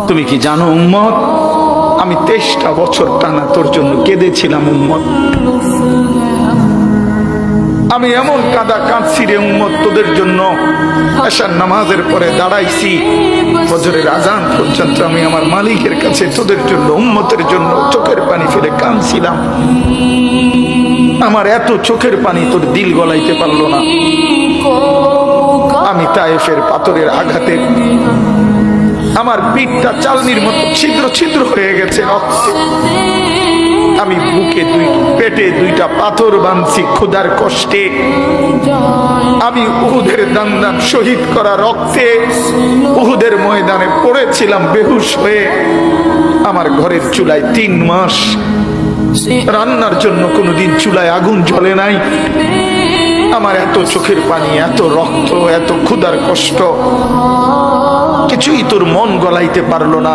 তুমি কি জানো উম্মত, আমি 23টা বছর টানা তোর জন্য কেঁদেছিলাম উম্মত। আমি এমন কাঁদা কাঁদছি রে উম্মত তোদের জন্য। এশার নামাজের পরে দাঁড়াইছি, ফজরের আজান পর্যন্ত আমি আমার মালিকের কাছে তোদের জন্য, উম্মতের জন্য চোখের পানি ফেলে কাঁদছিলাম। আমার এত চোখের পানি তোর দিল গলাইতে পারলো না। আমি তায়েফের পাথরের আঘাতে আমার পিঠটা চালনির মতো ছিদ্র ছিদ্র হয়ে গেছে রক্তে। আমি বুকে পেটে 2টা পাথর বাঁধছি ক্ষুধার কষ্টে। আমি উহুদের দান শহীদ করা রক্তে উহুদের ময়দানে পড়েছিলাম বেহুশ হয়ে। আমার ঘরের চুলায় 3 মাস রান্নার জন্য কোনোদিন চুলায় আগুন জ্বলে নাই। আমার এত চোখের পানি, এত রক্ত, এত ক্ষুধার কষ্ট, কিছুই তোর মন গলাইতে পারলো না।